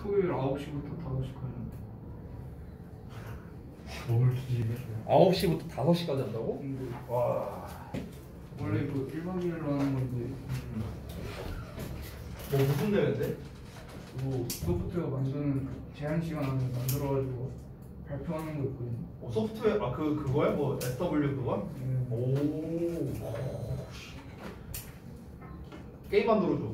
토요일 9시부터 5시까지. 뭘 뒤지겠어요? 9시부터 5시까지 한다고? 근데 와. 원래 그 1박 2일로 하는 건데 뭐 무슨 대회인데? 뭐 소프트웨어 만드는 제한 시간 안에 만들어가지고 발표하는 거 있거든요. 소프트웨어 그거야? 뭐 SW 그거? 오. 게임 만들어줘.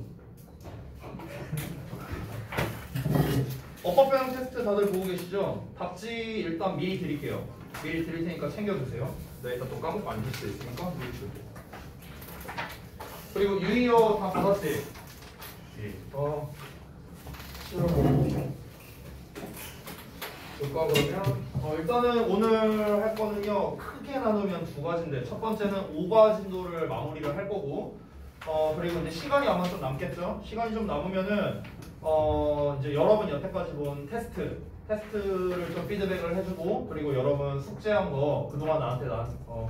어법 변형 테스트 다들 보고 계시죠? 답지 일단 미리 드릴게요. 미리 드릴 테니까 챙겨주세요. 네, 일단 또 까먹고 안 줄 수 있으니까 미리 줄게. 그리고 유의어 다 받았지? 예. 볼까 그러면 일단은 오늘 할 거는요 크게 나누면 두 가지인데 첫 번째는 오과 진도를 마무리를 할 거고 그리고 이제 시간이 아마 좀 남겠죠. 시간이 좀 남으면은 이제 여러분 여태까지 본 테스트를 좀 피드백을 해주고 그리고 여러분 숙제한 거 그동안 나한테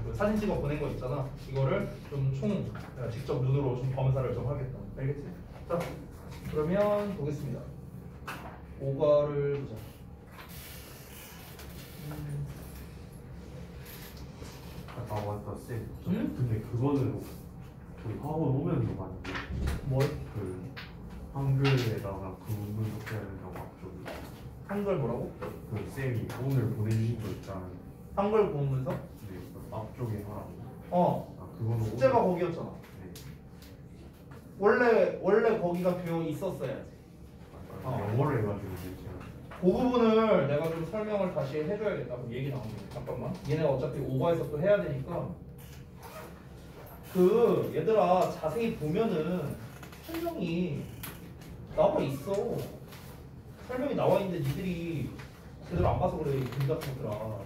그 사진 찍어 보낸 거 있잖아. 이거를 좀 직접 눈으로 좀 검사를 좀 하겠다. 알겠지? 자 그러면 보겠습니다. 오과를 보자. 아 맞다 쌤. 응? 근데 그거는 저희 학원 오면서 봤는데 뭘? 그 한글에다가 구문 해야 된다고 앞쪽에 한글 뭐라고? 그 쌤이 오늘 보내주신 거 있잖아요. 한글 구문 문서? 네, 그 앞쪽에 하라고. 아 그거는 숙제가 오늘- 거기였잖아. 네. 원래 거기가 되어 있었어야지. 영어로 해가지고 이제 제가 그 부분을 내가 좀 설명을 다시 해줘야겠다. 그럼 얘기 나오네. 잠깐만. 얘네가 어차피 오버해서 또 해야 되니까. 얘들아 자세히 보면은 설명이 나와 있어. 설명이 나와 있는데 니들이 제대로 안 봐서 그래. 이 글 같은 것들아.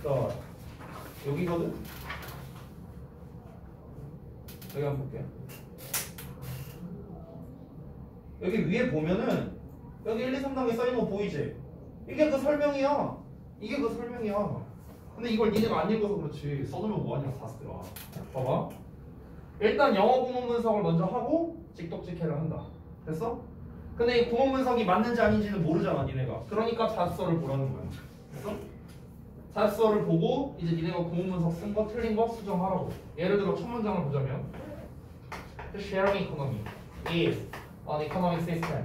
자 여기거든. 여기 한번 볼게. 여기 위에 보면은 여기 1, 2, 3단계 써있는 거 보이지? 이게 그 설명이야. 이게 그 설명이야. 근데 이걸 니네가 안 읽어서 그렇지. 써두면 뭐하냐 사스들아. 봐봐. 일단 영어 구문 분석을 먼저 하고 직독직해를 한다. 됐어? 근데 이 구문 분석이 맞는지 아닌지는 모르잖아 니네가. 그러니까 자습서를 보라는 거야. 됐어? 자습서를 보고 이제 니네가 구문 분석 쓴 거 틀린 거 수정하라고. 예를 들어 첫 문장을 보자면 The sharing economy is an economic system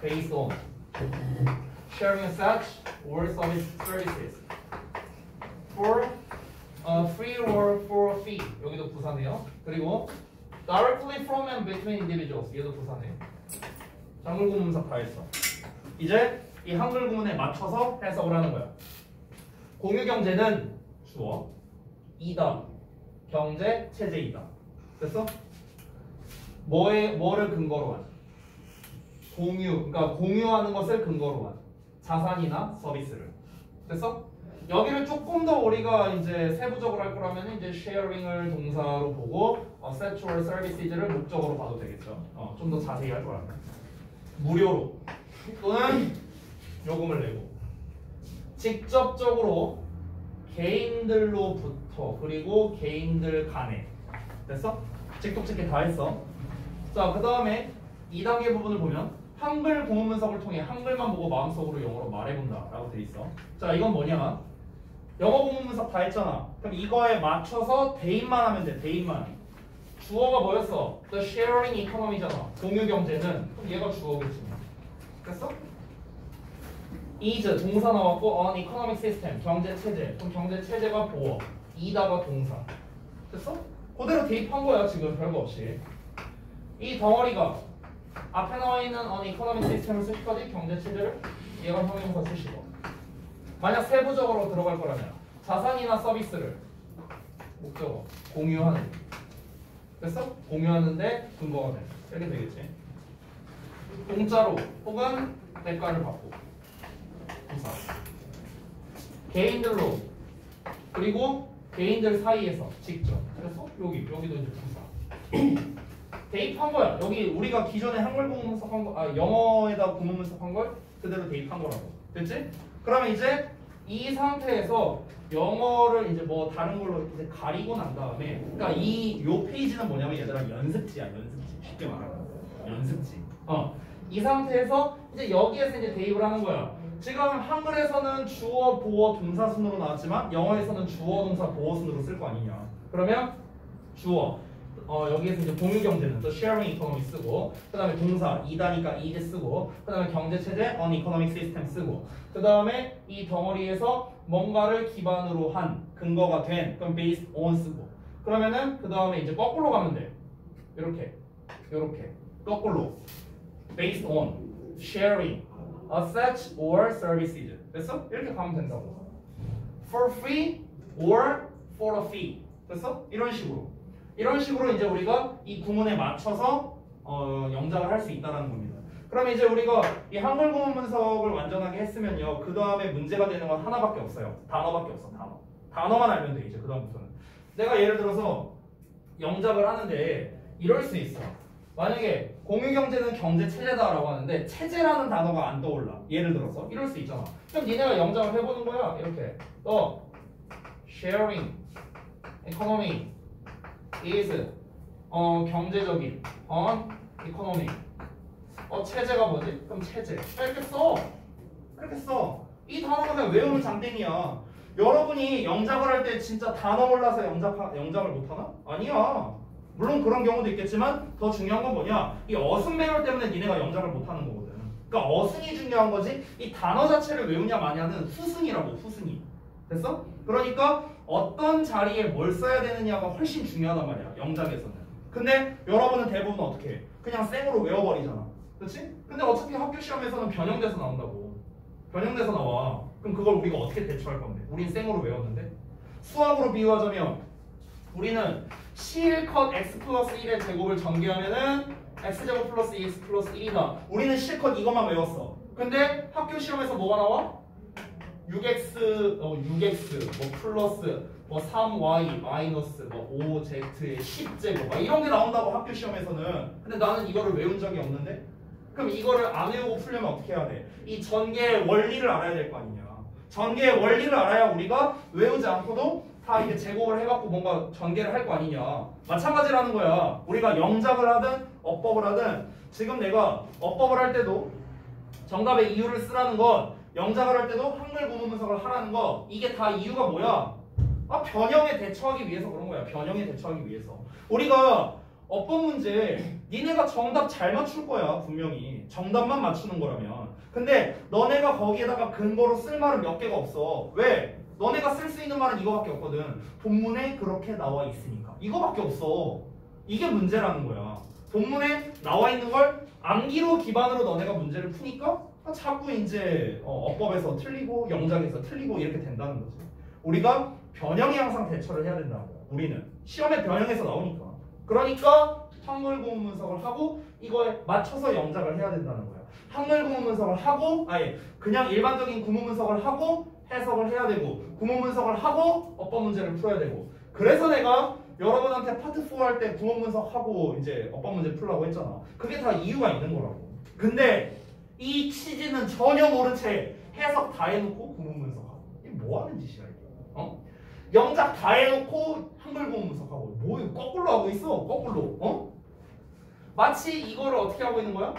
based on sharing such or services for free or for fee. 여기도 부사네요. 그리고 directly from and between individuals. 얘도 부사네. 한글 구문 분석 다 했어. 이제 이 한글 구문에 맞춰서 해석을 하는 거야. 공유 경제는 주어 이다. 경제 체제이다. 됐어? 뭐를 근거로 한? 그러니까 공유하는 것을 근거로 한 자산이나 서비스를. 됐어? 여기를 조금 더 우리가 이제 세부적으로 할 거라면 이제 sharing을 동사로 보고 sexual services를 목적으로 봐도 되겠죠. 좀 더 자세히 할 거라면 무료로 또는 요금을 내고 직접적으로 개인들로부터 그리고 개인들 간에. 됐어? 직독직해 다 했어. 자, 그 다음에 2단계 부분을 보면 한글 구문 분석을 통해 한글만 보고 마음속으로 영어로 말해본다 라고 돼 있어. 자, 이건 뭐냐? 영어 구문 분석 다 했잖아. 그럼 이거에 맞춰서 대입만 하면 돼. 대입만. 주어가 뭐였어? The sharing economy잖아. 공유 경제는. 그럼 얘가 주어겠지. 됐어? is 동사 나왔고 an economic system 경제 체제. 그럼 경제 체제가 보어. 이다가 동사. 됐어? 그대로 대입한 거야 지금 별거 없이. 이 덩어리가 앞에 나와 있는 an economic system을 쓰실 거지. 경제 체제를. 얘가 형용사 쓰시고. 만약 세부적으로 들어갈 거라면 자산이나 서비스를 목적어 공유하는. 됐어? 공유하는데 근거가 돼. 이렇게 되겠지. 공짜로 혹은 대가를 받고. 부사. 개인들로 그리고 개인들 사이에서 직접. 그래서 여기도 이제 부사. 대입한 거야. 여기 우리가 기존에 한글 구문 분석한 거, 영어에다 구문 분석한 걸 그대로 대입한 거라고. 됐지? 그러면 이제 이 상태에서 영어를 이제 뭐 다른 걸로 이제 가리고 난 다음에, 그러니까 요 페이지는 뭐냐면 얘들아 연습지야, 연습지. 쉽게 말하면 연습지. 이 상태에서 이제 여기에서 이제 대입을 하는 거야. 지금 한글에서는 주어, 보어, 동사 순으로 나왔지만 영어에서는 주어, 동사, 보어 순으로 쓸 거 아니냐. 그러면 주어. 여기에서 이제 공유 경제는 또 sharing economy 쓰고, 그 다음에 동사 이다니까 이제 쓰고, 그 다음에 경제 체제 on economic system 쓰고, 그 다음에 이 덩어리에서 뭔가를 기반으로 한 근거가 된 그럼 based on 쓰고, 그러면은 그 다음에 이제 거꾸로 가면 돼. 이렇게 거꾸로 based on sharing assets or services 됐어? 이렇게 가면 된다고. for free or for a fee 됐어? 이런 식으로 이제 우리가 이 구문에 맞춰서 영작을 할 수 있다는 겁니다. 그러면 이제 우리가 이 한글 구문 분석을 완전하게 했으면요, 그 다음에 문제가 되는 건 하나밖에 없어요. 단어밖에 없어. 단어만 알면 돼. 이제 그 다음부터는 내가 예를 들어서 영작을 하는데 이럴 수 있어. 만약에 공유경제는 경제 체제다라고 하는데 체제라는 단어가 안 떠올라. 예를 들어서 이럴 수 있잖아. 그럼 니네가 영작을 해보는 거야. 이렇게 sharing economy is 경제적인 on economy 체제가 뭐지? 그럼 체제 이렇게 써. 이 단어가 그냥 외우는 장땡이야. 여러분이 영작을 할 때 진짜 단어 몰라서 영작을 못하나? 아니야. 물론 그런 경우도 있겠지만 더 중요한 건 뭐냐? 이 어순 매열 때문에 니네가 영작을 못하는 거거든. 그러니까 어순이 중요한 거지 이 단어 자체를 외우냐 마냐는 후순이라고. 후순이 됐어? 그러니까 어떤 자리에 뭘 써야 되느냐가 훨씬 중요하단 말이야, 영작에서는. 근데 여러분은 대부분 어떻게 해? 그냥 생으로 외워버리잖아. 그렇지? 근데 어차피 학교 시험에서는 변형돼서 나온다고. 변형돼서 나와. 그럼 그걸 우리가 어떻게 대처할 건데? 우린 생으로 외웠는데? 수학으로 비유하자면 우리는 실컷 x 플러스 1의 제곱을 전개하면은 x제곱 플러스 2x 플러스 1이다. 우리는 실컷 이것만 외웠어. 근데 학교 시험에서 뭐가 나와? 6x 뭐 플러스 뭐 3y 마이너스 뭐 5z의 10제곱 막 이런 게 나온다고 학교 시험에서는. 근데 나는 이거를 외운 적이 없는데? 그럼 이거를 안 외우고 풀려면 어떻게 해야 돼? 이 전개의 원리를 알아야 될 거 아니냐. 전개의 원리를 알아야 우리가 외우지 않고도 다 이제 제곱을 해갖고 뭔가 전개를 할 거 아니냐. 마찬가지라는 거야. 우리가 영작을 하든 어법을 하든 지금 내가 어법을 할 때도 정답의 이유를 쓰라는 건, 영작을 할 때도 한글 구문 분석을 하라는 거, 이게 다 이유가 뭐야? 변형에 대처하기 위해서 그런 거야. 변형에 대처하기 위해서. 우리가 어법 문제 니네가 정답 잘 맞출 거야. 분명히 정답만 맞추는 거라면. 근데 너네가 거기에다가 근거로 쓸 말은 몇 개가 없어. 왜? 너네가 쓸 수 있는 말은 이거밖에 없거든. 본문에 그렇게 나와 있으니까. 이거밖에 없어. 이게 문제라는 거야. 본문에 나와 있는 걸 암기로 기반으로 너네가 문제를 푸니까 자꾸 이제 어법에서 틀리고 영작에서 틀리고 이렇게 된다는 거지. 우리가 변형에 항상 대처를 해야 된다는 거야. 우리는 시험에 변형해서 나오니까. 그러니까 한글 구문 분석을 하고 이거에 맞춰서 영작을 해야 된다는 거야. 한글 구문 분석을 하고 아예 그냥 일반적인 구문 분석을 하고 해석을 해야 되고, 구문 분석을 하고 어법 문제를 풀어야 되고. 그래서 내가 여러분한테 파트 4 할 때 구문 분석하고 이제 어법 문제 풀라고 했잖아. 그게 다 이유가 있는 거라고. 근데 이 취지는 전혀 모른 채 해석 다 해놓고 구문 분석하고. 이게 뭐 하는 짓이야 이게? 영작 다 해놓고 한글 구문 분석하고. 뭐 이거 거꾸로 하고 있어. 거꾸로. 마치 이거를 어떻게 하고 있는 거야?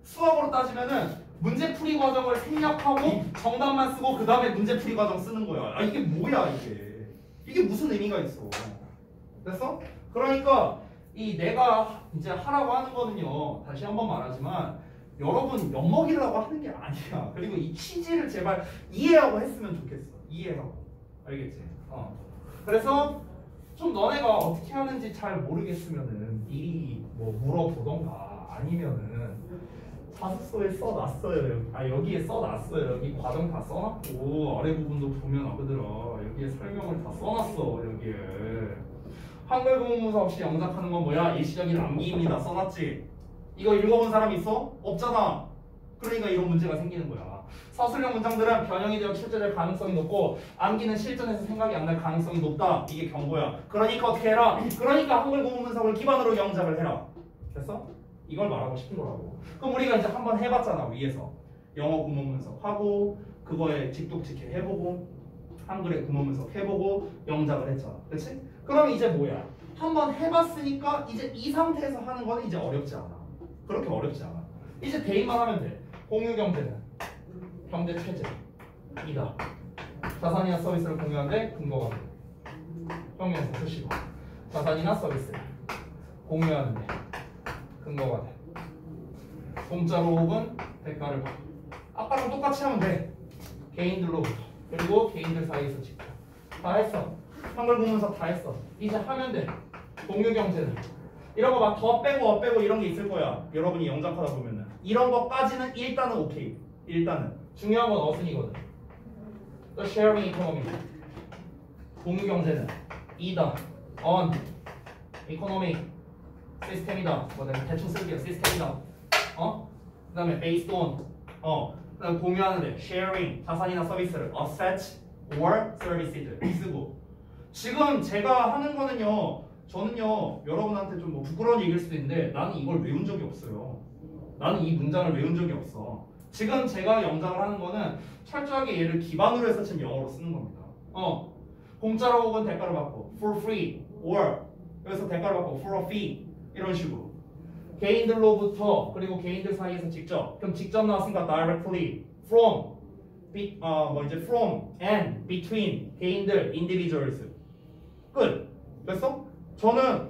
수학으로 따지면은 문제풀이 과정을 생략하고 정답만 쓰고 그 다음에 문제풀이 과정 쓰는 거야. 이게 뭐야 이게. 이게 무슨 의미가 있어. 됐어? 그러니까 이 내가 이제 하라고 하는 거는요, 다시 한번 말하지만 여러분 엿먹이려고 하는 게 아니야. 그리고 이 취지를 제발 이해하고 했으면 좋겠어. 이해하고. 알겠지? 그래서 좀 너네가 어떻게 하는지 잘 모르겠으면은 미리 뭐 물어보던가 아니면은 자습서에 써놨어요. 여기에 써놨어요. 여기 과정 다 써놨고 아래 부분도 보면 아그들아 여기에 설명을 다 써놨어. 여기에 한글 구문 분석 없이 영작하는 건 뭐야? 일시적인 암기입니다. 써놨지? 이거 읽어본 사람 있어? 없잖아. 그러니까 이런 문제가 생기는 거야. 서술형 문장들은 변형이 되어 출제될 가능성이 높고 암기는 실전에서 생각이 안 날 가능성이 높다. 이게 경고야. 그러니까 어떻게 해라? 그러니까 한글 구문 분석을 기반으로 영작을 해라. 됐어? 이걸 말하고 싶은 거라고. 그럼 우리가 이제 한번 해봤잖아. 위에서 영어 구문 분석하고 그거에 직독직해 해보고 한글의 구문 분석 해보고 영작을 했잖아. 그렇지? 그럼 이제 뭐야? 한번 해봤으니까 이제 이 상태에서 하는 건 이제 어렵지 않아. 그렇게 어렵지 않아. 이제 대입만 하면 돼. 공유 경제는 경제 체제이다. 자산이나 서비스를 공유하는데 근거가 돼. 형용사 쓰시고 자산이나 서비스를 공유하는데 근거가 돼. 공짜로 혹은 대가를 받고. 아까랑 똑같이 하면 돼. 개인들로부터 그리고 개인들 사이에서 직접 다 했어. 한글 공문서 다 했어. 이제 하면 돼. 공유 경제는 이런 거 막 더 빼고 어 빼고 이런 게 있을 거야. 여러분이 영작하다 보면은 이런 거까지는 일단은 오케이. 일단은 중요한 건 어순이거든. The sharing economy 공유 경제는 이다. on economic 시스템이다. 뭐 내가 대충 쓸게요. 시스템이다. 그다음에 based on 그다음 공유하는데 sharing 자산이나 서비스를 assets or services 쓰고 지금 제가 하는 거는요. 저는요 여러분한테 좀 뭐 부끄러운 얘기일 수도 있는데 나는 이걸 외운 적이 없어요. 나는 이 문장을 외운 적이 없어. 지금 제가 영작을 하는 거는 철저하게 얘를 기반으로 해서 지금 영어로 쓰는 겁니다. 공짜로 혹은 대가를 받고 for free or 여기서 대가를 받고 for a fee 이런 식으로 개인들로부터 그리고 개인들 사이에서 직접 그럼 직접 나왔으니까 directly from from and between 개인들 individuals 끝. 됐어? 저는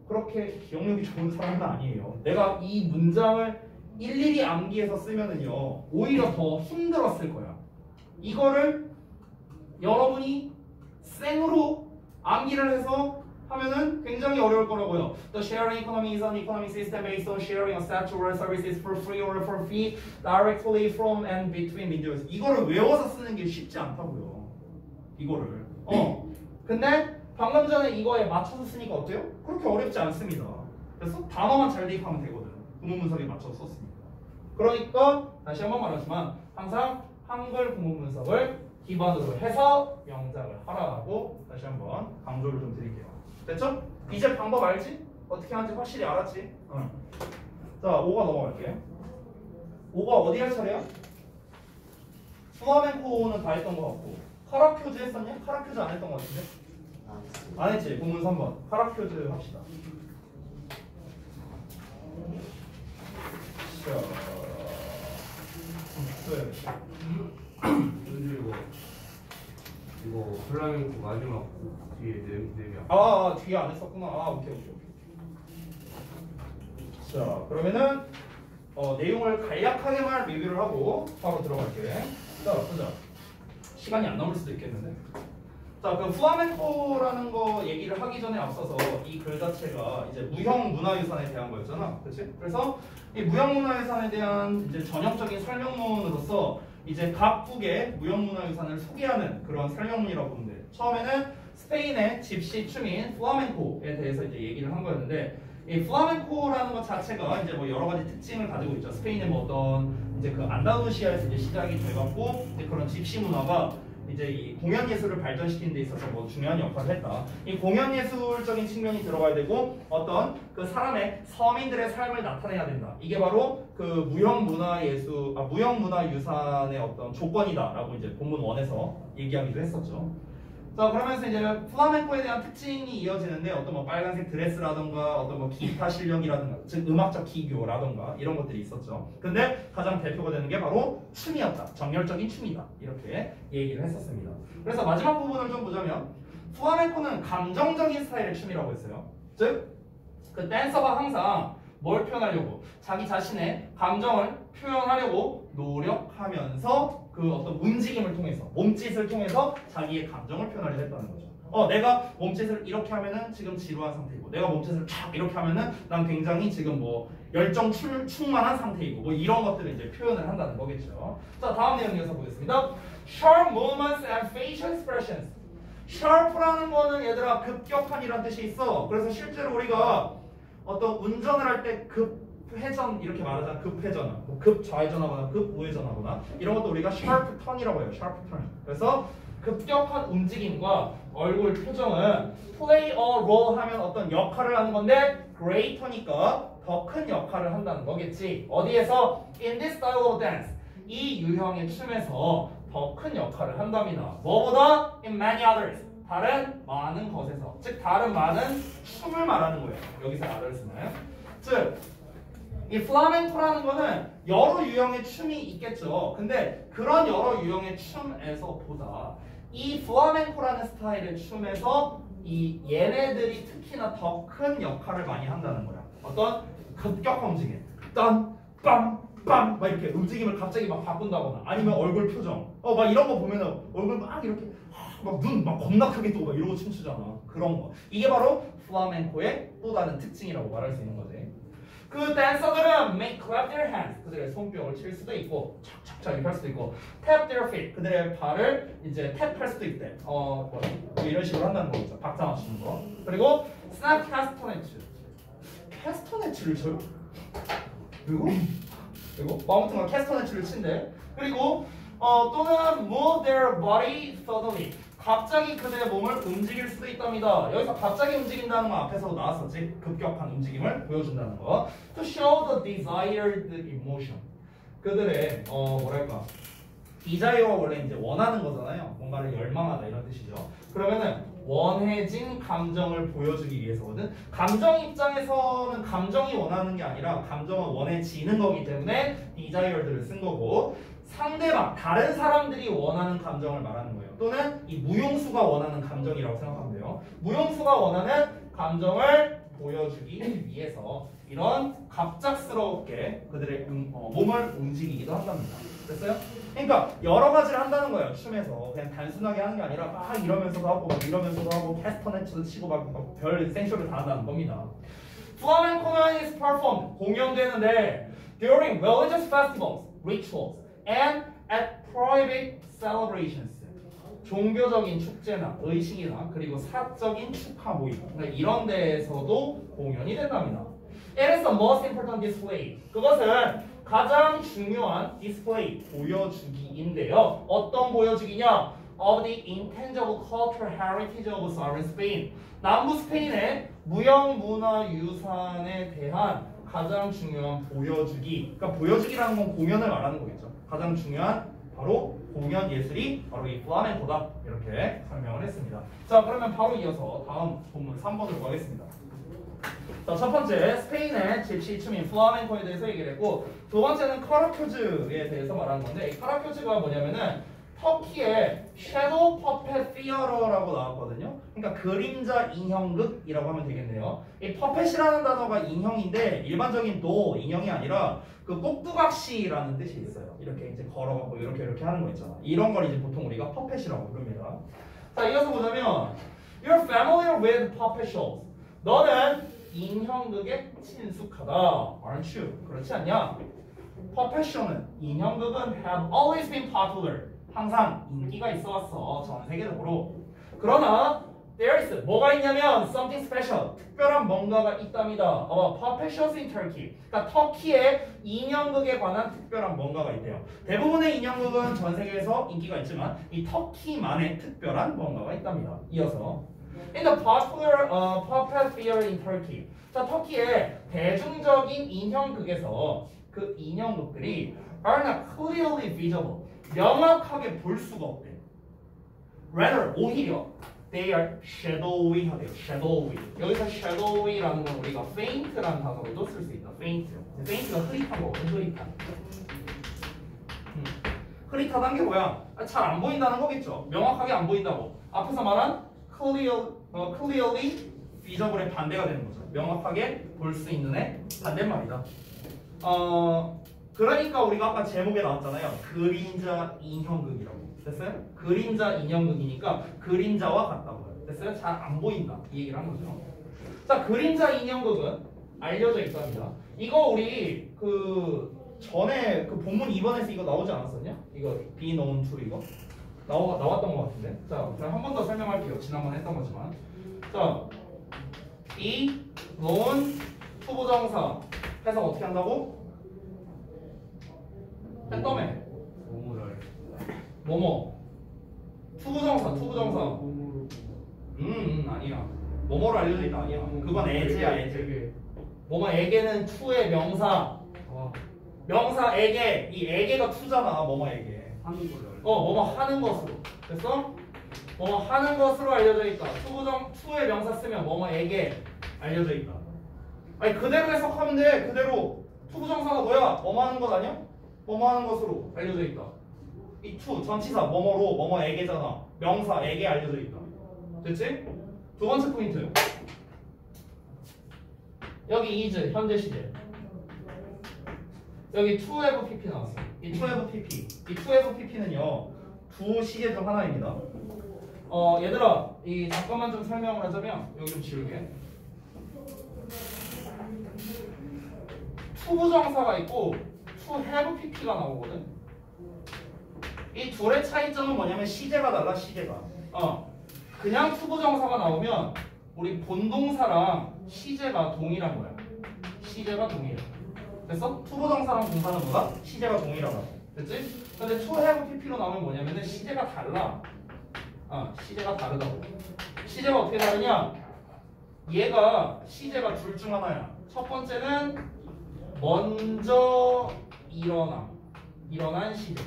그렇게 기억력이 좋은 사람은 아니에요. 내가 이 문장을 일일이 암기해서 쓰면은요 오히려 더 힘들었을 거야. 이거를 여러분이 생으로 암기를 해서 하면은 굉장히 어려울 거라고요. The sharing economy is an economic system based on sharing assets or services for free or for fee directly from and between individuals. 이거를 외워서 쓰는 게 쉽지 않다고요. 이거를. 근데 방금 전에 이거에 맞춰서 쓰니까 어때요? 그렇게 어렵지 않습니다. 그래서 단어만 잘 대입하면 되거든. 구문 문서에 맞춰서 썼으니까. 그러니까 다시 한번 말하지만 항상 한글 구문 문서를 기반으로 해서 영작을 하라고 다시 한번 강조를 좀 드릴게요. 됐죠? 이제 방법 알지? 어떻게 하는지 확실히 알았지? 자, 5가 넘어갈게. 5가 어디 할 차례야? 플라멘코는 다 했던 것 같고 카라큐즈 했었냐? 카라큐즈 안 했던 것 같은데? 안 했지? 본문 3번 카라큐즈 합시다. 자, 이거 플라멩코 마지막 뒤에 네 명. 뒤에 안 했었구나. 오케이. 자, 그러면은 내용을 간략하게만 리뷰를 하고 바로 들어갈게. 자, 보자. 시간이 안 남을 수도 있겠는데. 자, 그 플라멩코라는 거 얘기를 하기 전에 앞서서 이 글 자체가 이제 무형 문화유산에 대한 거였잖아, 그렇지? 그래서 이 무형 문화유산에 대한 이제 전형적인 설명문으로서 이제 각국의 무형 문화유산을 소개하는 그런 설명문이라고 보면 돼. 처음에는 스페인의 집시 춤인 플라멩코에 대해서 이제 얘기를 한 거였는데. 이 플라멩코라는 것 자체가 이제 뭐 여러 가지 특징을 가지고 있죠. 스페인의 뭐 어떤 이제 그 안다루시아에서 이제 시작이 돼갖고 이제 그런 집시 문화가 이제 이 공연 예술을 발전시키는 데 있어서 뭐 중요한 역할을 했다. 이 공연 예술적인 측면이 들어가야 되고 어떤 그 사람의 서민들의 삶을 나타내야 된다. 이게 바로 그 무형 문화 유산의 어떤 조건이다라고 이제 본문 1에서 얘기하기도 했었죠. 자, 그러면서 이제 플라멩코에 대한 특징이 이어지는데 어떤 뭐 빨간색 드레스라던가 어떤 뭐 기타 실력이라든가 즉 음악적 기교라던가 이런 것들이 있었죠. 근데 가장 대표가 되는 게 바로 춤이었다. 정열적인 춤이다. 이렇게 얘기를 했었습니다. 그래서 마지막 부분을 좀 보자면 플라멩코는 감정적인 스타일의 춤이라고 했어요. 즉 그 댄서가 항상 뭘 표현하려고? 자기 자신의 감정을 표현하려고 노력하면서 그 어떤 움직임을 통해서 몸짓을 통해서 자기의 감정을 표현하려 했다는 거죠. 내가 몸짓을 이렇게 하면은 지금 지루한 상태이고 내가 몸짓을 쫙 이렇게 하면은 난 굉장히 지금 뭐 열정 충만한 상태이고 뭐 이런 것들을 이제 표현을 한다는 거겠죠. 자, 다음 내용 이어서 보겠습니다. Sharp movements and facial expressions. sharp라는 거는 얘들아 급격한이라는 뜻이 있어. 그래서 실제로 우리가 어떤 운전을 할 때 급회전 이렇게 말하잖아. 급회전, 뭐 급좌회전하거나 급우회전하거나 이런 것도 우리가 sharp turn이라고 해요. sharp turn. 그래서 급격한 움직임과 얼굴 표정은 play a role 하면 어떤 역할을 하는 건데 greater니까 더 큰 역할을 한다는 거겠지. 어디에서? In this style of dance. 이 유형의 춤에서 더 큰 역할을 한답니다. 뭐보다? In many others. 다른 많은 것에서. 즉 다른 많은 춤을 말하는 거예요. 여기서 other스는. 즉 이 플라멩코라는 거는 여러 유형의 춤이 있겠죠. 근데 그런 여러 유형의 춤에서보다 이 플라멩코라는 스타일의 춤에서 이 얘네들이 특히나 더 큰 역할을 많이 한다는 거야. 어떤 급격한 움직임, 딴, 빰, 빰, 막 이렇게 움직임을 갑자기 막 바꾼다거나 아니면 얼굴 표정, 막 이런 거 보면은 얼굴 막 이렇게 막 눈 막 겁나 크게 뜨고 막 이러고 춤추잖아. 그런 거. 이게 바로 플라멩코의 또 다른 특징이라고 말할 수 있는 거지. 그 댄서들은 may clap their hands, 그들의 손뼉을 칠 수도 있고 착착착 이렇게 할 수도 있고 tap their feet, 그들의 발을 이제 탭할 수도 있대. 뭐 이런 식으로 한다는 거죠. 박자 맞추는 거. 그리고 snap castanets, 캐스터네츠를 쳐요? 그리고 아무튼 캐스터네츠를 친대. 그리고 또는 move their body suddenly, 갑자기 그들의 몸을 움직일 수도 있답니다. 여기서 갑자기 움직인다는 거 앞에서도 나왔었지. 급격한 움직임을 보여준다는 거. To show the desired emotion, 그들의 뭐랄까, 디자이어가 원래 이제 원하는 거잖아요. 뭔가를 열망하다 이런 뜻이죠. 그러면은 원해진 감정을 보여주기 위해서거든. 감정 입장에서는 감정이 원하는 게 아니라 감정은 원해지는 거기 때문에 desired를 쓴 거고, 상대방, 다른 사람들이 원하는 감정을 말하는 거예요. 또는 이 무용수가 원하는 감정이라고 생각하면 돼요. 무용수가 원하는 감정을 보여주기 위해서 이런 갑작스럽게 그들의 몸을 움직이기도 한답니다. 됐어요? 그러니까 여러 가지를 한다는 거예요. 춤에서 그냥 단순하게 하는 게 아니라 막 이러면서도 하고 막 이러면서도 하고 캐스터네츠도 치고 막 별 생쇼를 다 한다는 겁니다. 플라멩코는 is performed, 공연되는데 during religious festivals, rituals, and at private celebrations, 종교적인 축제나 의식이나 그리고 사적인 축하 모임, 그러니까 이런 데에서도 공연이 된답니다. It is the most important display. 그것은 가장 중요한 display, 보여주기인데요. 어떤 보여주기냐? Of the intangible cultural heritage of southern Spain. 남부 스페인의 무형문화유산에 대한 가장 중요한 보여주기. 그러니까 보여주기라는 건 공연을 말하는 거겠죠. 가장 중요한 바로 공연 예술이 바로 이 플라멩코다. 이렇게 설명을 했습니다. 자, 그러면 바로 이어서 다음 본문 3번으로 가겠습니다. 자, 첫 번째 스페인의 집시 춤인 플라멩코에 대해서 얘기를 했고, 두 번째는 카라큐즈에 대해서 말하는 건데, 이 카라큐즈가 뭐냐면은 터키의 섀도우 퍼펫 티어터라고 나왔거든요. 그러니까 그림자 인형극이라고 하면 되겠네요. 이 퍼펫이라는 단어가 인형인데 일반적인 도 인형이 아니라 그 꼭두각시라는 뜻이 있어요. 이렇게 이제 걸어가고 이렇게 하는 거 있잖아. 이런 걸 이제 보통 우리가 퍼펫이라고 부릅니다. 자, 이어서 보자면 You're familiar with puppet shows. 너는 인형극에 친숙하다. Aren't you? 그렇지 않냐? 퍼펫 쇼는, 인형극은 have always been popular. 항상 인기가 있어 왔어. 전 세계적으로. 그러나 there is, 뭐가 있냐면 something special, 특별한 뭔가가 있답니다. puppet shows in Turkey. 그러니까 터키의 인형극에 관한 특별한 뭔가가 있대요. 대부분의 인형극은 전 세계에서 인기가 있지만 이 터키만의 특별한 뭔가가 있답니다. 이어서 in the popular puppet theater in Turkey. 자, 터키의 대중적인 인형극에서 그 인형극들이 are not clearly visible. 명확하게 볼 수가 없대. Rather, 오히려 they are shadowy 하대요. shadowy. 여기서 shadowy라는 건 우리가 faint라는 단어로도 쓸 수 있다. faint. faint가 흐릿한 거거든. 흐릿한. 흐릿하다는 게 뭐야? 잘 안 보인다는 거겠죠. 명확하게 안 보인다고. 앞에서 말한 clearly visible의 반대가 되는 거죠. 명확하게 볼 수 있는 애 반대말이다. 그러니까 우리가 아까 제목에 나왔잖아요. 그림자 인형극이라고. 됐어요? 그림자 인형극이니까 그림자와 같다고요. 됐어요? 잘 안 보인다. 이 얘기를 한 거죠. 자, 그림자 인형극은 알려져 있답니다. 이거 우리 그 전에 그 본문 2번에서 이거 나오지 않았었냐? 이거 be known to 이거 나왔던 것 같은데. 자, 제가 한 번 더 설명할게요. 지난번 했던 거지만. 자, be known 투부정사 해석 어떻게 한다고? 했더매. 뭐뭐 투부정사 아니야. 뭐뭐로 알려져 있다 아니야. 그건 에게야. 에게. 뭐뭐에게는 투의 명사. 명사에게. 이 에게가 투잖아. 뭐뭐에게 하는 거죠. 뭐뭐 하는 것으로. 됐어? 뭐뭐 하는 것으로 알려져 있다. 투의 명사 쓰면 뭐뭐에게 알려져 있다. 아니 그대로 해석하면 돼. 그대로 투부정사가 뭐야? 뭐뭐 하는 것 아니야? 뭐뭐 하는 것으로 알려져 있다. 이 투 전치사 뭐뭐로 뭐뭐에게잖아. 명사에게 알려져 있다. 됐지? 두 번째 포인트. 여기 is 현재 시제. 여기 to have pp 나왔어. 이 to have pp. 이 to have pp는요 두 시제 중 하나입니다. 얘들아, 이 잠깐만 좀 설명을 하자면 여기 좀 지울게. to 부정사가 있고 to have pp가 나오거든. 이 둘의 차이점은 뭐냐면 시제가 달라. 시제가. 그냥 to 부정사가 나오면 우리 본동사랑 시제가 동일한 거야. 시제가 동일해. 됐어? to 부정사랑 동사는 뭐다? 시제가 동일하다. 됐지? 근데 to have pp로 나오면 뭐냐면은 시제가 달라. 시제가 다르다고. 시제가 어떻게 다르냐? 얘가 시제가 둘 중 하나야. 첫 번째는 먼저 일어난 시제.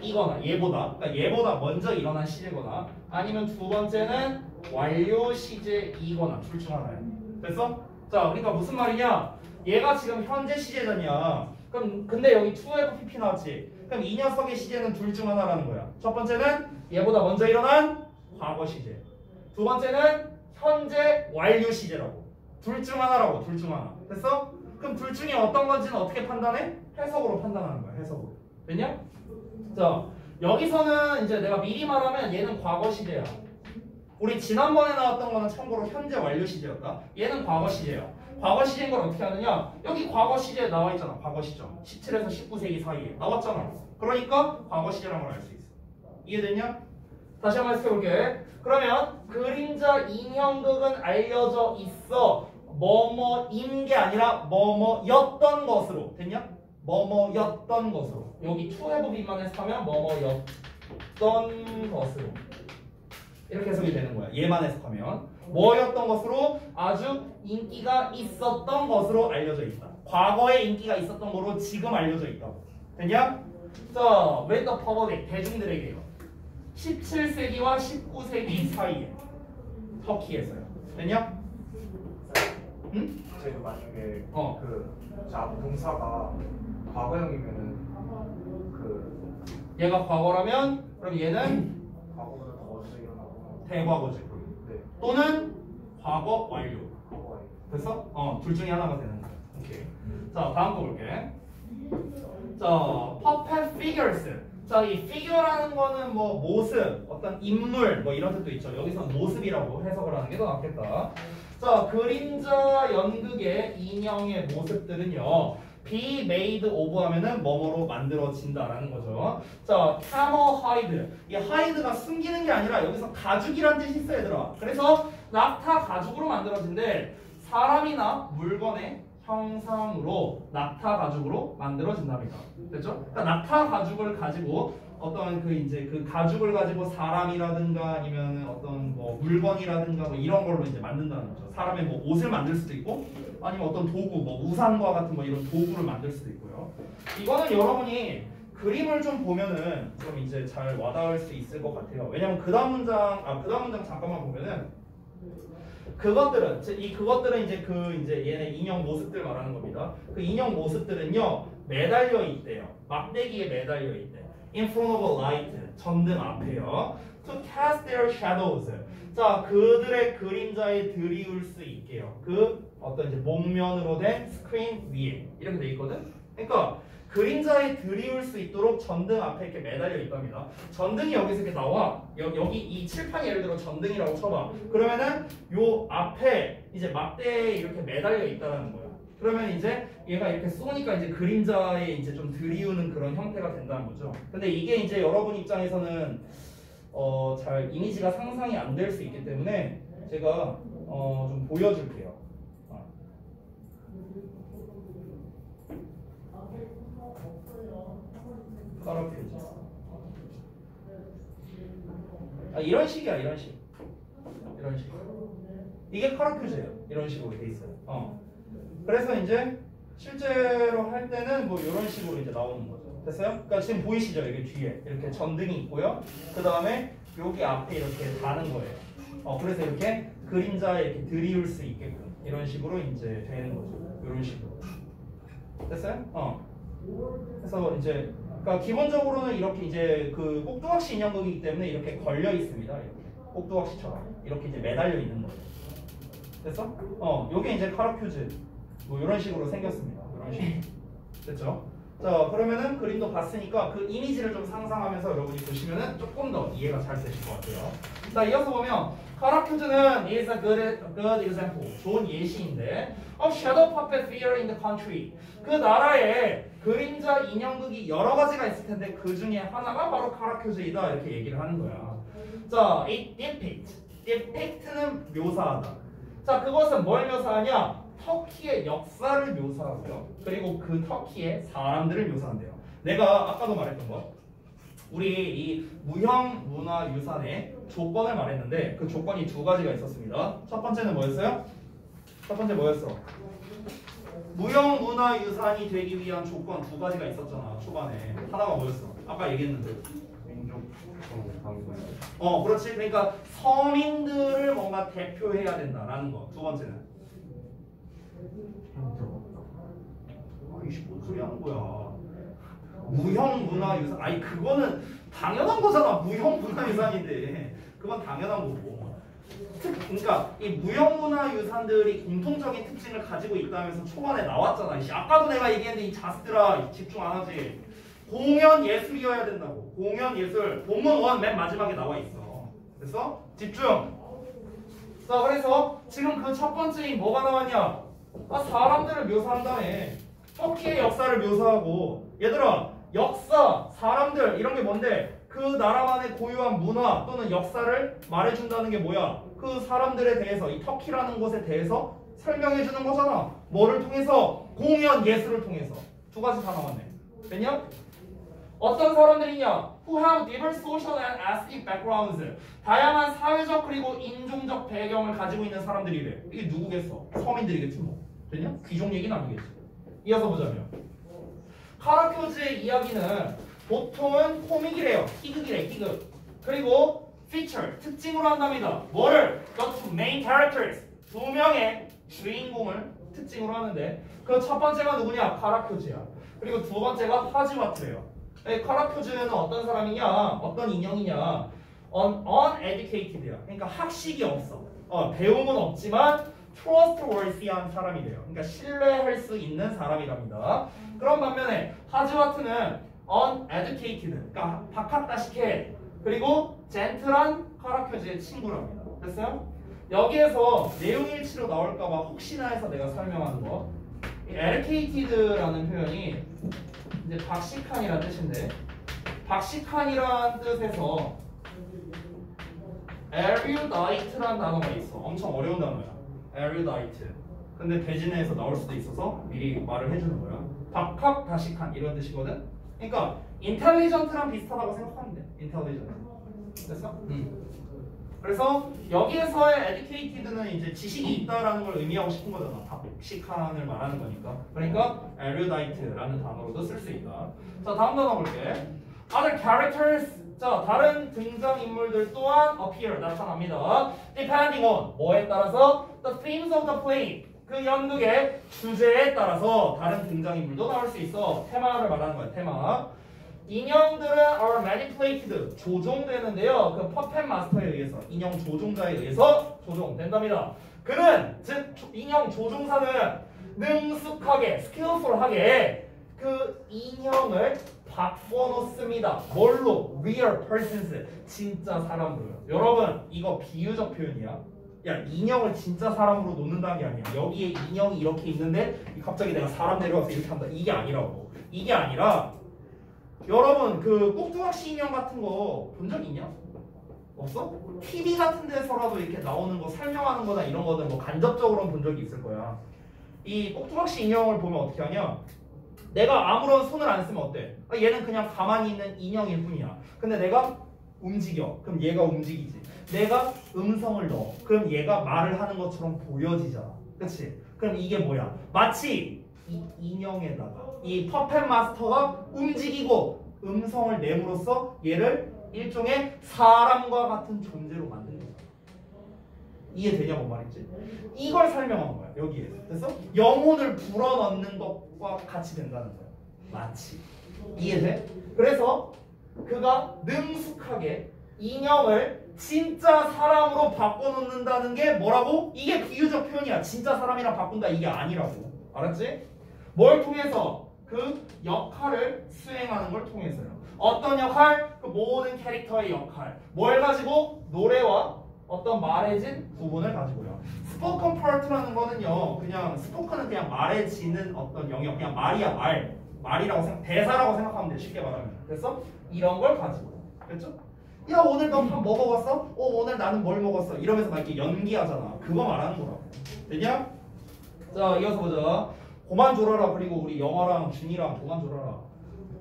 이거나 얘보다 먼저 일어난 시제거나 아니면 두 번째는 완료 시제이거나 둘 중 하나야. 됐어? 자, 그러니까 무슨 말이냐? 얘가 지금 현재 시제잖냐. 그럼 근데 여기 to have pp 나왔지. 그럼 이 녀석의 시제는 둘 중 하나라는 거야. 첫 번째는 얘보다 먼저 일어난 과거 시제. 두 번째는 현재 완료 시제라고. 둘 중 하나라고. 둘 중 하나. 됐어? 그럼 둘 중에 어떤 건지는 어떻게 판단해? 해석으로 판단하는 거야. 해석으로. 됐냐? 자, 여기서는 이제 내가 미리 말하면 얘는 과거 시제야. 우리 지난번에 나왔던 거는 참고로 현재 완료 시제였다. 얘는 과거 시제야. 과거 시제인 걸 어떻게 하느냐? 여기 과거 시제에 나와 있잖아. 과거 시점. 17에서 19세기 사이에 나왔잖아. 그러니까 과거 시제라는 걸 알 수 있어. 이해됐냐? 다시 한번 해석해볼게. 그러면 그림자 인형극은 알려져 있어. 뭐뭐인 게 아니라 뭐뭐였던 것으로. 됐냐? 뭐뭐였던 것으로. 여기 to have be만 해석하면 뭐뭐였던 것으로. 이렇게 해석이 되는 거야. 얘만 해석하면. 뭐였던 것으로 아주 인기가 있었던 것으로 알려져 있다. 과거에 인기가 있었던 거로 지금 알려져 있다. 됐냐? 자, with the public, 대중들에게요. 17세기와 19세기 사이에 터키에서요. 됐냐? 응? 제가 만약에 어. 동사가 과거형이면은 얘가 과거라면 그럼 얘는 과거보다 더 먼저 일어나고 대과거지. 네. 또는 과거 완료. 과거에 됐어? 둘 중에 하나가 되는 거야. 오케이. 자, 다음 거 볼게. 자, puppet figures. 자, 이 figure라는 거는 뭐 모습, 어떤 인물 뭐 이런 뜻도 있죠. 여기서는 모습이라고 해석을 하는 게 더 낫겠다. 자, 그림자 연극의 인형의 모습들은요. be made of 하면은 뭐뭐로 만들어진다라는 거죠. 자, camel hide. 이 hide가 숨기는 게 아니라 여기서 가죽이란 뜻이 있어, 얘들아. 그래서 낙타 가죽으로 만들어진대. 사람이나 물건의 형상으로 낙타 가죽으로 만들어진답니다. 됐죠? 그러니까 낙타 가죽을 가지고 어떤 그 가죽을 가지고 사람이라든가 아니면 어떤 뭐 물건이라든가 뭐 이런 걸로 이제 만든다는 거죠. 사람의 뭐 옷을 만들 수도 있고 아니면 어떤 도구, 뭐 우산과 같은 뭐 이런 도구를 만들 수도 있고요. 이거는 여러분이 그림을 좀 보면은 좀 이제 잘 와닿을 수 있을 것 같아요. 왜냐면 그 다음 문장 잠깐만 보면은 그것들은 이제 얘네 인형 모습들 말하는 겁니다. 그 인형 모습들은요 매달려 있대요. 막대기에 매달려 있대. In front of a light, 전등 앞에요. To cast their shadows. 자, 그들의 그림자에 들이울 수 있게요. 그 어떤 이제 목면으로 된 스크린 위에 이렇게 돼 있거든. 그러니까 그림자에 들이울 수 있도록 전등 앞에 이렇게 매달려 있답니다. 전등이 여기서 이렇게 나와. 여기 이 칠판이 예를 들어 전등이라고 쳐봐. 그러면은 요 앞에 이제 막대에 이렇게 매달려 있다라는 거야. 그러면 이제 얘가 이렇게 쏘니까 이제 그림자에 이제 좀 들이우는 그런 형태가 된다는 거죠. 근데 이게 이제 여러분 입장에서는 잘 이미지가 상상이 안 될 수 있기 때문에 제가 좀 보여줄게요. color pages. 이런 식이야, 이런 식. 이게 color page예요. 이런 식으로 돼 있어요. 그래서 이제 실제로 할 때는 뭐 이런 식으로 이제 나오는 거죠. 됐어요? 그러니까 지금 보이시죠? 여기 뒤에 이렇게 전등이 있고요. 그 다음에 여기 앞에 이렇게 다는 거예요. 그래서 이렇게 그림자에 이렇게 들이울 수 있게끔 이런 식으로 이제 되는 거죠. 이런 식으로. 됐어요? 그래서 이제 그러니까 기본적으로는 이렇게 이제 그 꼭두각시 인형극이기 때문에 이렇게 걸려 있습니다. 이렇게 꼭두각시처럼 이렇게 이제 매달려 있는 거예요. 됐어? 요게 이제 카라큐즈 뭐 이런 식으로 생겼습니다. 이런 식으로. 됐죠? 자, 그러면은 그림도 봤으니까 그 이미지를 좀 상상하면서 여러분이 보시면은 조금 더 이해가 잘 되실 것 같아요. 자, 이어서 보면 카라큐즈는 is a good example. 좋은 예시인데 of shadow puppet theory in the country. 그 나라에 그림자 인형극이 여러 가지가 있을 텐데 그 중에 하나가 바로 카라큐즈이다 이렇게 얘기를 하는 거야. 자, it depict는 묘사하다. 자, 그것은 뭘 묘사하냐? 터키의 역사를 묘사하고요. 그리고 그 터키의 사람들을 묘사한대요. 내가 아까도 말했던 거. 우리 이 무형문화유산의 조건을 말했는데 그 조건이 두 가지가 있었습니다. 첫 번째는 뭐였어요? 첫 번째 뭐였어? 무형문화유산이 되기 위한 조건 두 가지가 있었잖아. 초반에. 하나가 뭐였어? 아까 얘기했는데. 그렇지. 그러니까 서민들을 뭔가 대표해야 된다라는 거. 두 번째는. 이씨 뭔 소리 하는 거야. 무형문화유산. 아니 그거는 당연한 거잖아. 무형문화유산인데 그건 당연한 거고. 그러니까 이 무형문화유산들이 공통적인 특징을 가지고 있다면서 초반에 나왔잖아. 아까도 내가 얘기했는데 이 자스들아 집중 안 하지. 공연 예술이어야 된다고. 공연 예술 본문 1 맨 마지막에 나와 있어. 됐어? 집중. 자, 그래서 지금 그 첫 번째인 뭐가 나왔냐? 사람들을 묘사한다며. 터키의 역사를 묘사하고. 얘들아, 역사, 사람들 이런 게 뭔데? 그 나라만의 고유한 문화 또는 역사를 말해준다는 게 뭐야? 그 사람들에 대해서, 이 터키라는 곳에 대해서 설명해주는 거잖아. 뭐를 통해서? 공연, 예술을 통해서. 두 가지 다 나왔네. 됐냐? 어떤 사람들이냐? Who have diverse social and ethnic backgrounds. 다양한 사회적 그리고 인종적 배경을 가지고 있는 사람들이래. 이게 누구겠어? 서민들이겠지 뭐. 됐냐? 귀족 얘기는 아니겠지. 이어서 보자면 카라큐즈의 이야기는 보통은 코믹이래요. 희극이래, 희극. 그리고 feature, 특징으로 한답니다. 뭐를? The two main characters, 두 명의 주인공을 특징으로 하는데 그 첫 번째가 누구냐? 카라큐즈야. 그리고 두 번째가 하지와트래요. 카라큐즈는 어떤 사람이냐? 어떤 인형이냐? uneducated야. 그러니까 학식이 없어. 배움은 없지만 trustworthy한 사람이래요. 그러니까 신뢰할 수 있는 사람이랍니다. 그런 반면에 하지와트는 uneducated, 그러니까 박학다식해. 그리고 젠틀한 카라큐즈의 친구랍니다. 됐어요? 여기에서 내용 일치로 나올까봐 혹시나 해서 내가 설명하는 거. educated라는 표현이 이제 박식한이라는 뜻인데, 박식한이라는 뜻에서 erudite라는 단어가 있어. 엄청 어려운 단어야. erudite. 근데 대진해에서 나올 수도 있어서 미리 말을 해주는 거야. 박학다식한 이런 뜻이거든. 그러니까 intelligent랑 비슷하다고 생각하면 돼. intelligent. 됐어? 그래서 여기에서의 educated는 이제 지식이 있다라는 걸 의미하고 싶은 거잖아. 박식한을 말하는 거니까. 그러니까 erudite라는 단어로도 쓸 수 있다. 자, 다음 단어 볼게. Other characters. 자, 다른 등장인물들 또한 appear, 나타납니다. Depending on, 뭐에 따라서? The themes of the play. 그 연극의 주제에 따라서 다른 등장인물도 나올 수 있어. 테마를 말하는 거야, 테마. 인형들은 are manipulated, 조종되는데요. 그 퍼펫 마스터에 의해서, 인형 조종자에 의해서 조종된답니다. 그는, 즉 인형 조종사는 능숙하게, skillful하게 그 인형을 바꿔놓습니다. 뭘로? real persons, 진짜 사람으로요. 여러분, 이거 비유적 표현이야. 야, 인형을 진짜 사람으로 놓는다는 게 아니야. 여기에 인형이 이렇게 있는데 갑자기 내가 사람 내려와서 이렇게 한다. 이게 아니라고. 이게 아니라 여러분, 그 꼭두각시 인형 같은 거 본 적 있냐? 없어? TV 같은 데서라도 이렇게 나오는 거 설명하는 거나 이런 거는 뭐 간접적으로는 본 적이 있을 거야. 이 꼭두각시 인형을 보면 어떻게 하냐? 내가 아무런 손을 안 쓰면 어때? 얘는 그냥 가만히 있는 인형일 뿐이야. 근데 내가 움직여. 그럼 얘가 움직이지. 내가 음성을 넣어. 그럼 얘가 말을 하는 것처럼 보여지잖아. 그치? 그럼 이게 뭐야? 마치 이 인형에다가 이 퍼펫 마스터가 움직이고 음성을 내므로써 얘를 일종의 사람과 같은 존재로 만든 거야. 이해되냐고 말이지? 이걸 설명한 거야, 여기에. 그래서 영혼을 불어넣는 것 같이 된다는 거야. 마치. 이해돼? 그래서 그가 능숙하게 인형을 진짜 사람으로 바꿔놓는다는 게 뭐라고? 이게 비유적 표현이야. 진짜 사람이랑 바꾼다 이게 아니라고. 알았지? 뭘 통해서? 그 역할을 수행하는 걸 통해서요. 어떤 역할? 그 모든 캐릭터의 역할. 뭘 가지고? 노래와 어떤 말해진 부분을 가지고요. 스포컨 파트라는 거는요. 그냥 스포컨은 그냥 말해지는 어떤 영역. 그냥 말이야 말. 말이라고 대사라고 생각하면 돼. 쉽게 말하면. 그래서 이런 걸 가지고. 그랬죠? 야 오늘 너 밥 뭐 먹었어? 오늘 나는 뭘 먹었어? 이러면서 막 이렇게 연기하잖아. 그거 말하는 거라고. 됐냐? 자 이어서 보자. 그만 졸아라. 그리고 우리 영화랑 준이랑 그만 졸아라.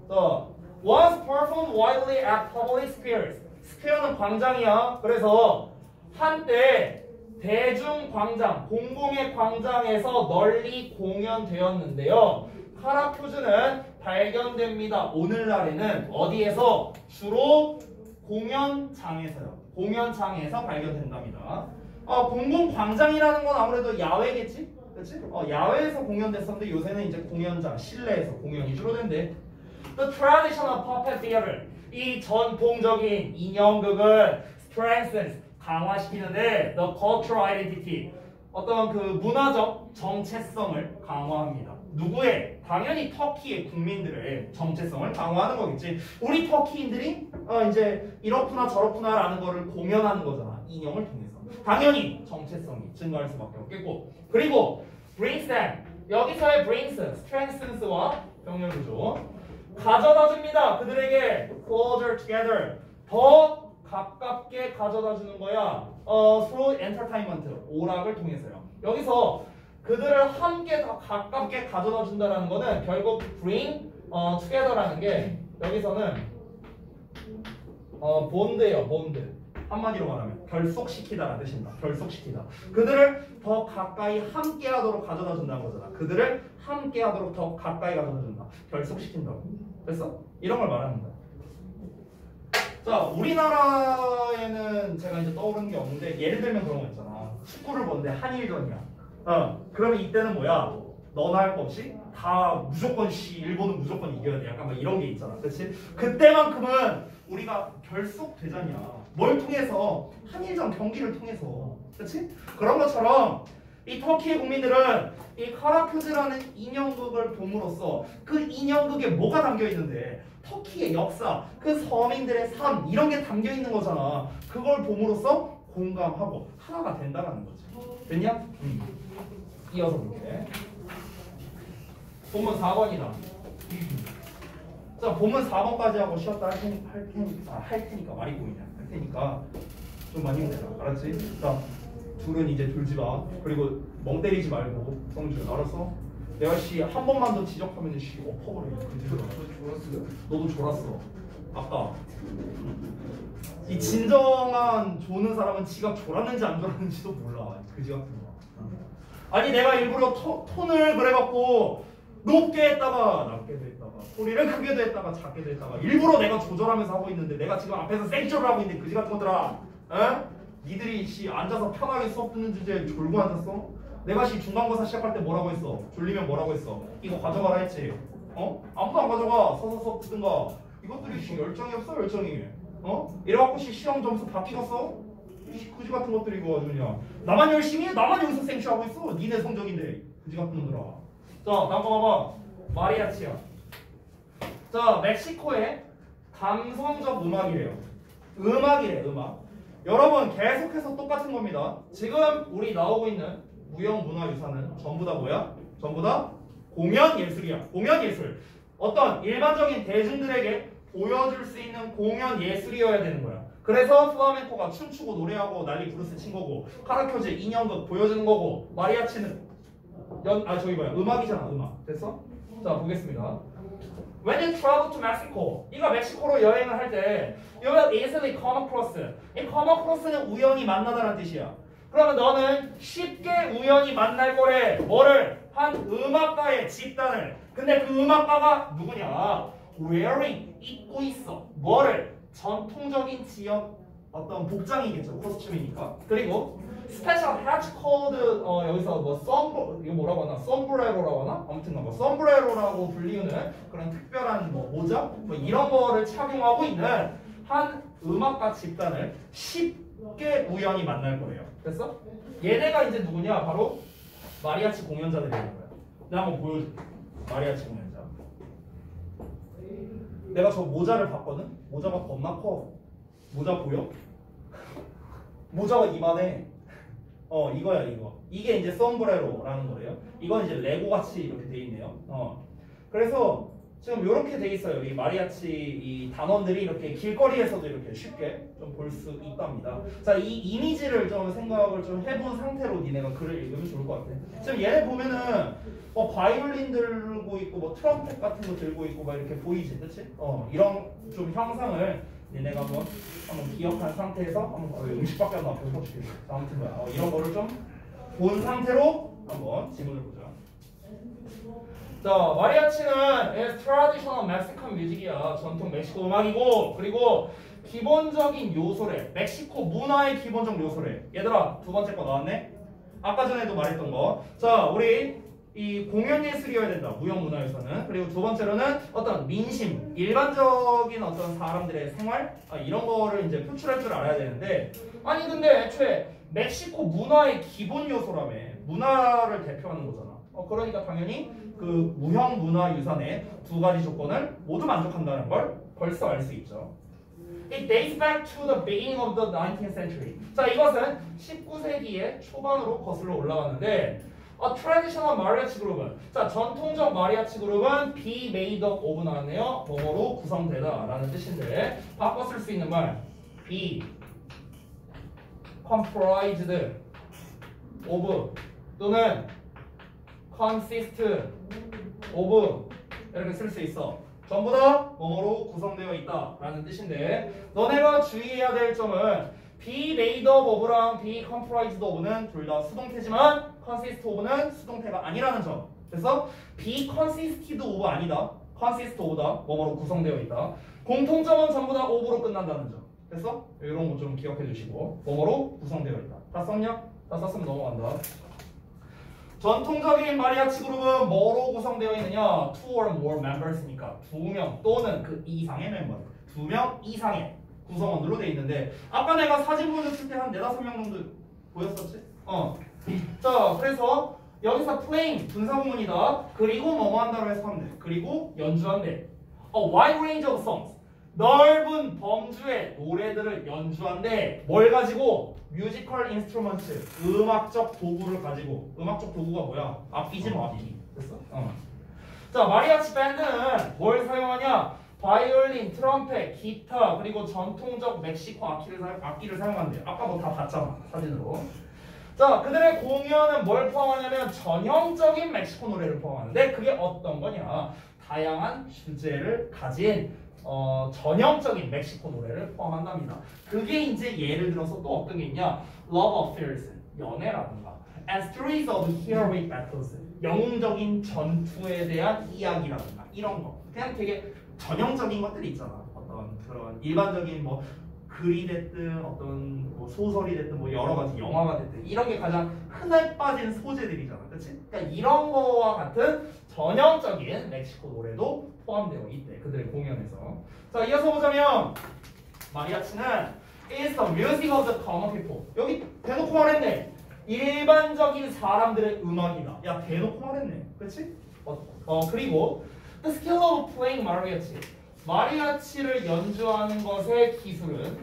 자, once performed widely at public squares. 스퀘어는 광장이야. 그래서 한때 대중 광장, 공공의 광장에서 널리 공연되었는데요. 카라큐즈는 발견됩니다. 오늘날에는 어디에서? 주로 공연장에서요. 공연장에서 발견된답니다. 공공광장이라는 건 아무래도 야외겠지? 그치? 야외에서 공연됐었는데 요새는 이제 공연장, 실내에서 공연이 주로 된대. The traditional puppet theater. 이 전통적인 인형극은 strengthens, 강화시키는데 the cultural identity. 어떤 그 문화적 정체성을 강화합니다. 누구의? 당연히 터키의 국민들의 정체성을 강화하는 거겠지. 우리 터키인들이 이제 이렇구나 저렇구나라는 거를 공연하는 거잖아. 인형을 통해서. 당연히 정체성이 증가할 수밖에 없겠고. 그리고 brings them. 여기서의 brings, strengthens와 병렬구조. 가져다 줍니다. 그들에게 closer together. 더 가깝게 가져다 주는 거야. through entertainment. 오락을 통해서요. 여기서 그들을 함께 더 가깝게 가져다 준다는 거는 결국 bring together라는 게 여기서는 bond예요. bond. 한마디로 말하면 결속시키다라는 뜻입니다. 결속시키다. 그들을 더 가까이 함께하도록 가져다 준다는 거잖아. 그들을 함께하도록 더 가까이 가져다 준다. 결속시킨다고. 됐어? 이런 걸 말하는 거야. 자, 우리나라에는 제가 이제 떠오르는 게 없는데 예를 들면 그런 거 있잖아. 축구를 보는데 한일전이야. 그러면 이때는 뭐야? 너나 할 거 없이 다 무조건 일본은 무조건 이겨야 돼. 약간 막 이런 게 있잖아. 그렇지? 그때만큼은 우리가 결속되잖냐. 뭘 통해서? 한일전 경기를 통해서. 그렇지? 그런 것처럼 이 터키의 국민들은 이 카라큐즈라는 인형극을 봄으로써 그 인형극에 뭐가 담겨 있는데 터키의 역사, 그 서민들의 삶 이런 게 담겨 있는 거잖아. 그걸 봄으로써 공감하고 하나가 된다는 거지. 됐냐? 이어서 볼게. 본문 4번이다. 자, 본문 4번까지 하고 쉬었다 할 테니까 말이 보이냐? 할 테니까 좀 많이 힘내자. 알았지? 자, 둘은 이제 졸지 마. 그리고 멍 때리지 말고. 성준, 알았어? 내가 한 번만 더 지적하면 엎어버려. 너도 졸았어. 아까. 이 진정한 조는 사람은 지가 졸았는지 안 졸았는지도 몰라. 그지 같은 거. 아니 내가 일부러 톤을 그래갖고 높게 했다가 낮게도 했다가 소리를 크게도 했다가 작게도 했다가 일부러 내가 조절하면서 하고 있는데 내가 지금 앞에서 생쇼를 하고 있는데 그지 같은 것들아. 에? 니들이 앉아서 편하게 수업 듣는 주제에 졸고 앉았어? 내가 중간고사 시작할 때 뭐라고 했어? 졸리면 뭐라고 했어? 이거 가져가라 했지? 아무도 안 가져가. 서서 수업 듣든가. 이것들이 열정이 없어 열정이. 이래갖고 시험 점수 바뀌었어? 그지 같은 것들이 이거 아주 그냥 나만 열심히 해? 나만 여기서 생쇼하고 있어? 니네 성적인데 그지 같은 놈들아. 자 다음 거 봐봐. 마리아치야. 자 멕시코의 감성적 음악이래요. 음악이래 음악. 여러분 계속해서 똑같은 겁니다. 지금 우리 나오고 있는 무형문화유산은 전부 다 뭐야? 전부 다 공연예술이야. 공연예술. 어떤 일반적인 대중들에게 보여줄 수 있는 공연예술이어야 되는 거야. 그래서 플라멘코가 춤추고 노래하고 난리 브루스 친 거고 카라큐즈 인형극 보여주는 거고 마리아치는 음악이잖아. 음악. 됐어? 자 보겠습니다. When you travel to Mexico, 네가 멕시코로 여행을 할 때 you will easily come across. 이 come across는 우연히 만나다라는 뜻이야. 그러면 너는 쉽게 우연히 만날 거래. 뭐를? 한 음악가의 집단을. 근데 그 음악가가 누구냐? wearing, 입고 있어. 뭐를? 전통적인 지역 어떤 복장이겠죠. 코스튬이니까. 그리고 special hatch called 여기서 뭐 이거 뭐라고 하나? sombrer라고 하나? 아무튼 뭐 sombrer라고 불리우는 그런 특별한 뭐 모자 뭐 이런 거를 착용하고 있는 한 음악가 집단을 쉽게 우연히 만날 거예요. 됐어? 얘네가 이제 누구냐? 바로 마리아치 공연자들이 되는 거야. 내가 한번 보여줄게. 마리아치 공연자. 내가 저 모자를 봤거든? 모자가 겁나 커. 모자 보여? 모자가 이만해. 이거야 이거. 이게 이제 썸브레로라는 거예요. 이건 이제 레고 같이 이렇게 돼 있네요. 그래서 지금 이렇게 돼 있어요. 이 마리아치 이 단원들이 이렇게 길거리에서도 이렇게 쉽게 좀 볼 수 있답니다. 자, 이 이미지를 좀 생각을 좀 해본 상태로 니네가 글을 읽으면 좋을 것 같아. 지금 얘네 보면은 바이올린 들고 있고 뭐 트럼펫 같은 거 들고 있고 막 이렇게 보이지, 그렇지? 이런 좀 형상을 니네가 한번 기억한 상태에서 한번 음식밖에 안 나와. 아무튼 뭐야. 이런 거를 좀 본 상태로 한번 지문을 보자. 자, 마리아치는 traditional Mexican music이야. 전통 멕시코 음악이고, 그리고 기본적인 요소래. 멕시코 문화의 기본적 요소래. 얘들아, 두 번째 거 나왔네? 아까 전에도 말했던 거. 자, 우리 이 공연 예술이어야 된다. 무형 문화에서는. 그리고 두 번째로는 어떤 민심, 일반적인 어떤 사람들의 생활 이런 거를 이제 표출할 줄 알아야 되는데, 아니 근데 애초에 멕시코 문화의 기본 요소라며 문화를 대표하는 거잖아. 그러니까 당연히 그 무형 문화 유산의 두 가지 조건을 모두 만족한다는 걸 벌써 알 수 있죠. It dates back to the beginning of the 19th century. 자, 이것은 19세기의 초반으로 거슬러 올라가는데 A traditional mariachi 그룹은 자, 전통적 마리아치 그룹은 be made up of 나왔네요. 뭐뭐로 구성되다 라는 뜻인데 바꿔 쓸 수 있는 말 be comprised of 또는 consist of 이렇게 쓸 수 있어. 전부 다 뭐뭐로 구성되어 있다 라는 뜻인데 너네가 주의해야 될 점은 be made up of랑 be comprised of는 둘 다 수동태지만 consist of는 수동태가 아니라는 점. 그래서 be consisted of 아니다. consist of다. 뭐뭐로 구성되어 있다. 공통점은 전부 다 of로 끝난다는 점. 됐어? 이런 거 좀 기억해 주시고 뭐뭐로 구성되어 있다. 다 썼냐? 다 썼으면 넘어간다. 전통적인 마리아치 그룹은 뭐로 구성되어 있느냐? Two or more members니까 2명 또는 그 이상의 멤버 2명 이상의 구성원으로 되어 있는데 아까 내가 사진 보여줬을 때 한 4-5명 정도 보였었지? 자, 그래서 여기서 playing 분사구문이다. 그리고 뭐뭐 한다로 해서 하면 돼. 그리고 연주한대. A wide range of songs. 넓은 범주의 노래들을 연주한대. 뭘 가지고? 뮤지컬 인스트루먼트. 음악적 도구를 가지고. 음악적 도구가 뭐야? 악기지 뭐 악기. 됐어? 자, 마리아치 밴드는 뭘 사용하냐? 바이올린, 트럼펫, 기타, 그리고 전통적 멕시코 악기를 사용한대. 아까 뭐 다 봤잖아, 사진으로. 자, 그들의 공연은 뭘 포함하냐면 전형적인 멕시코 노래를 포함하는데 그게 어떤 거냐? 다양한 주제를 가진 전형적인 멕시코 노래를 포함한답니다. 그게 이제 예를 들어서 또 어떤 게 있냐? Love affairs, 연애라든가 and stories of heroic battles, 영웅적인 전투에 대한 이야기라든가 이런 거. 그냥 되게 전형적인 것들이 있잖아. 어떤 그런 일반적인 뭐 글이 됐든 어떤 뭐 소설이 됐든 뭐 여러 가지 영화가 됐든 이런 게 가장 흔해 빠진 소재들이잖아. 그치? 그러니까 이런 거와 같은 전형적인 멕시코 노래도 포함되어 있대. 그들의 공연에서. 자, 이어서 보자면 마리아치는 is the music of the common people. 여기 대놓고 말했네. 일반적인 사람들의 음악이다. 야, 대놓고 말했네. 그치? 그리고 the skill of playing mariachi. 마리아치를 연주하는 것의 기술은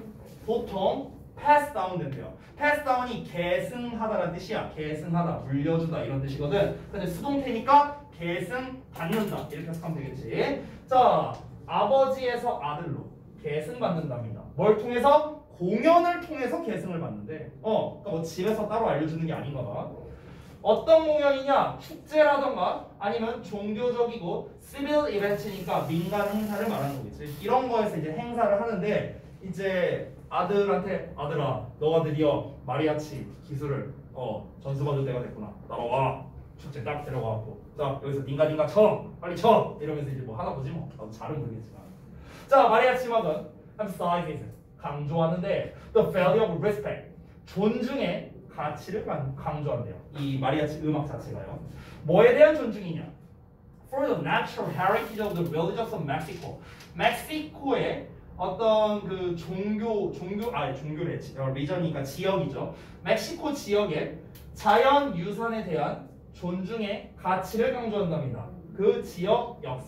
보통 pass down 된대요. pass down이 계승하다라는 뜻이야. 계승하다, 물려주다 이런 뜻이거든. 근데 수동태니까 계승 받는다 이렇게 해석하면 되겠지. 자, 아버지에서 아들로 계승 받는답니다. 뭘 통해서? 공연을 통해서 계승을 받는데 그러니까 뭐 집에서 따로 알려주는 게 아닌가 봐. 어떤 공연이냐? 축제라던가 아니면 종교적이고 시빌 이벤트니까 민간 행사를 말하는 거겠지. 이런 거에서 이제 행사를 하는데 이제 아들한테 아들아, 너가 드디어 마리아치 기술을 전수받을 때가 됐구나. 따라와. 축제 딱 데려가고 자, 여기서 닌가닌가 쳐! 빨리 쳐! 이러면서 이제 뭐 하나 보지 뭐. 나도 잘은 모르겠지만. 자, 마리아치 음악은 emphasizes 강조하는데 the value of respect, 존중의 가치를 강조한대요. 이 마리아치 음악 자체가요. 뭐에 대한 존중이냐? For the natural heritage of the religions of Mexico. 멕시코의 어떤 그 종교래 리전이니까 지역이죠. 멕시코 지역의 자연 유산에 대한 존중의 가치를 강조한답니다. 그 지역 역사